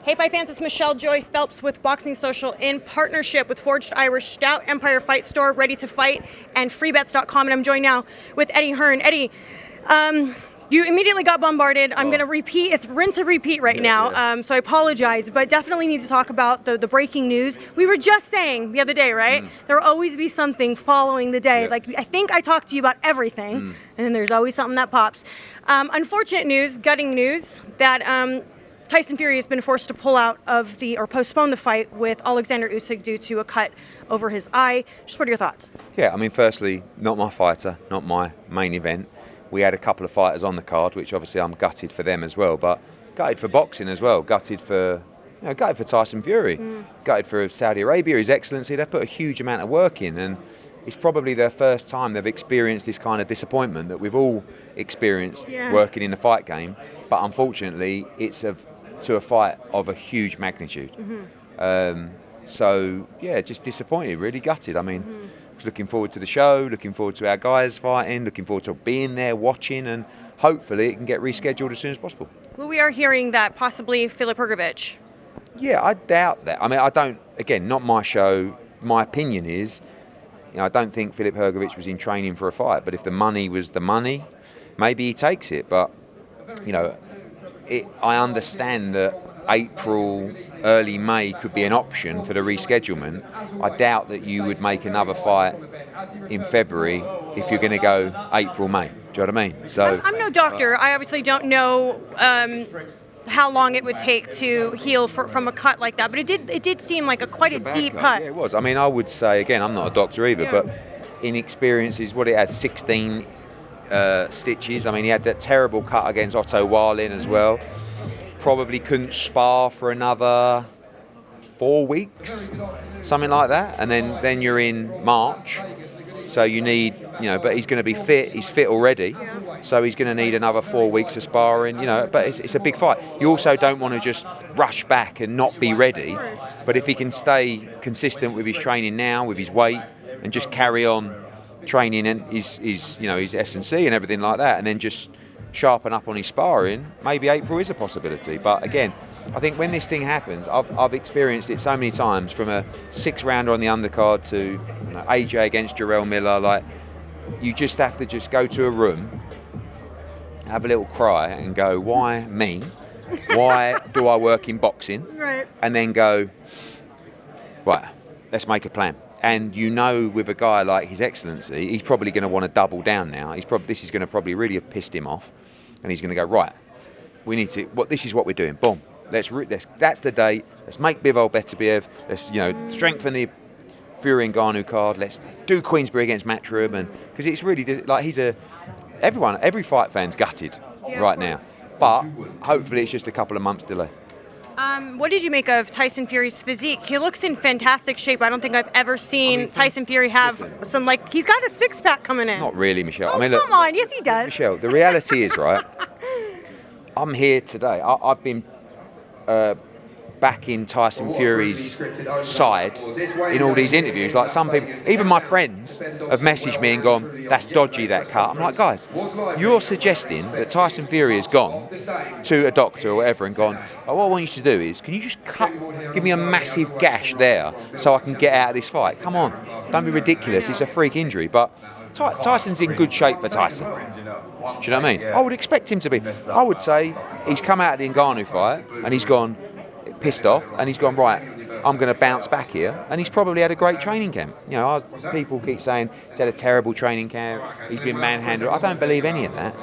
Hey, Fight fans, it's Michelle Joy Phelps with Boxing Social in partnership with Forged Irish Stout, Empire Fight Store, Ready to Fight, and freebets.com. And I'm joined now with Eddie Hearn. Eddie, you immediately got bombarded. I'm going to repeat. It's rinse and repeat right now, so I apologize, but definitely need to talk about the breaking news. We were just saying the other day, right? There will always be something following the day. Like, I think I talked to you about everything, and then there's always something that pops. Unfortunate news, gutting news, that Tyson Fury has been forced to pull out of or postpone the fight with Oleksandr Usyk due to a cut over his eye. Just what are your thoughts? Yeah, I mean, firstly, not my fighter, not my main event. We had a couple of fighters on the card, which obviously I'm gutted for them as well, but gutted for boxing as well. Gutted for Tyson Fury, gutted for Saudi Arabia, His Excellency. They put a huge amount of work in, and it's probably their first time they've experienced this kind of disappointment that we've all experienced working in the fight game. But unfortunately, it's to a fight of a huge magnitude. So yeah, just disappointed, really gutted. I mean, was looking forward to the show, looking forward to our guys fighting, looking forward to being there, watching, and hopefully it can get rescheduled as soon as possible. Well, we are hearing that possibly Filip Hrgovic. Yeah, I doubt that. I mean, I don't. Again, not my show. My opinion is, I don't think Filip Hrgovic was in training for a fight. But if the money was the money, maybe he takes it. But I understand that April, early May could be an option for the reschedulement. I doubt that you would make another fight in February if you're going to go April, May. Do you know what I mean? So I'm no doctor. I obviously don't know how long it would take to heal from a cut like that. But it did seem like quite a deep cut. Yeah, it was. I mean, I would say, again, I'm not a doctor either, but in experiences, what it had, 16 stitches. I mean, he had that terrible cut against Otto Wallin as well. Probably couldn't spar for another 4 weeks, something like that. And then you're in March, so you need, but he's going to be fit. He's fit already, so he's going to need another 4 weeks of sparring. But it's a big fight. You also don't want to just rush back and not be ready. But if he can stay consistent with his training now, with his weight, and just carry on training and his S&C and everything like that, and then just sharpen up on his sparring, maybe April is a possibility. But again, I think when this thing happens, I've experienced it so many times, from a 6-rounder on the undercard to AJ against Jarrell Miller. Like, you just have to just go to a room, have a little cry and go, why me? Why do I work in boxing? Right. And then go, right, let's make a plan. And with a guy like His Excellency, he's probably going to want to double down now. This is going to probably really have pissed him off, and he's going to go, right, we need to. This is what we're doing. Boom. That's the date. Let's make Bivol Beterbiev. Let's strengthen the Fury and Ngannou card. Let's do Queensberry against Matchroom, and because it's really like every fight fan's gutted right now. But hopefully it's just a couple of months delay. What did you make of Tyson Fury's physique? He looks in fantastic shape. I don't think I've ever seen Tyson Fury have he's got a six-pack coming in. Not really, Michelle. Oh, come on. Yes, he does. Michelle, the reality is, right, I'm here today. I've been back in Tyson Fury's side in all these interviews. Like, some people, even my friends, have messaged me and gone, that's dodgy, that cut. I'm like, guys, you're suggesting that Tyson Fury has gone to a doctor or whatever and gone, what I want you to do is, can you just give me a massive gash there so I can get out of this fight? Come on, don't be ridiculous. It's a freak injury. But Tyson's in good shape for Tyson. Do you know what I mean? I would expect him to be. I would say he's come out of the Ngannou fight and he's gone pissed off, and he's gone, right, I'm going to bounce back here, and he's probably had a great training camp. People keep saying he's had a terrible training camp, he's been manhandled. I don't believe any of that,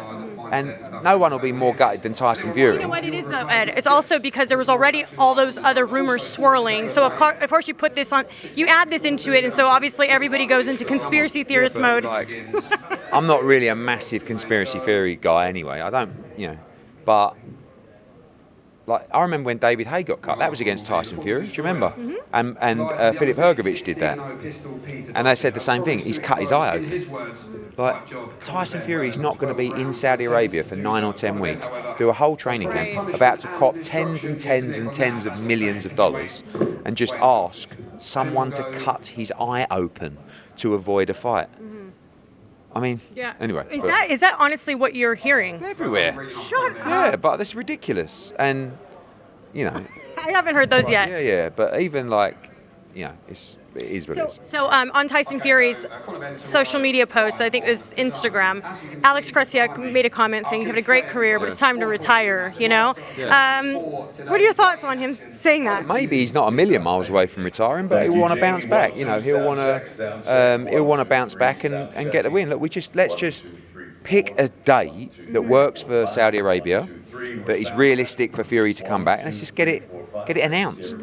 and no one will be more gutted than Tyson Fury. You know what it is, though, Ed? It's also because there was already all those other rumors swirling, so of course you put this on, you add this into it, and so obviously everybody goes into conspiracy theorist mode. I'm not really a massive conspiracy theory guy anyway. I don't, but I remember when David Haye got cut. That was against Tyson Fury. Do you remember? And Filip Hrgovic did that, and they said the same thing. He's cut his eye open. Tyson Fury is not going to be in Saudi Arabia for 9 or 10 weeks, do a whole training camp, about to cop tens and tens and tens of millions of dollars, and just ask someone to cut his eye open to avoid a fight. I mean, anyway. Is that honestly what you're hearing? Everywhere. Shut up. Yeah, but that's ridiculous. And you know. I haven't heard those yet. Yeah. But even like, you know, it is what it is. So on Tyson Fury's social media post, I think it was Instagram, Alex Kressiak made a comment saying, "You had a great career, but it's time to retire." You know, what are your thoughts on him saying that? Maybe he's not a million miles away from retiring, but he'll want to bounce back. You know, he'll want to bounce back and get the win. Look, let's just pick a date that works for Saudi Arabia, that is realistic for Fury to come back, and let's just get it announced.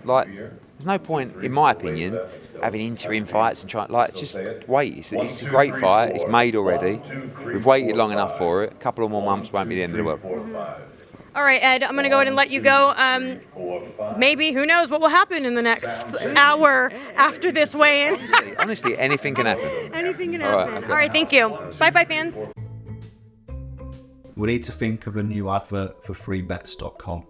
Like, there's no point, in my opinion, having interim fights and just wait. It's a great fight. It's made already. We've waited long enough for it. A couple of more months won't be the end of the world. All right, Ed, I'm going to go ahead and let you go. Maybe, who knows what will happen in the next hour after this weigh-in. Honestly, anything can happen. Anything can happen. All right, thank you. Bye, fans. We need to think of a new advert for freebets.com.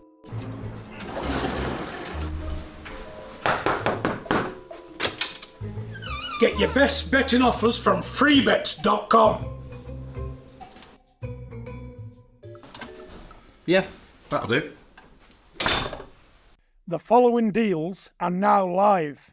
Get your best betting offers from freebets.com. Yeah, that'll do. The following deals are now live.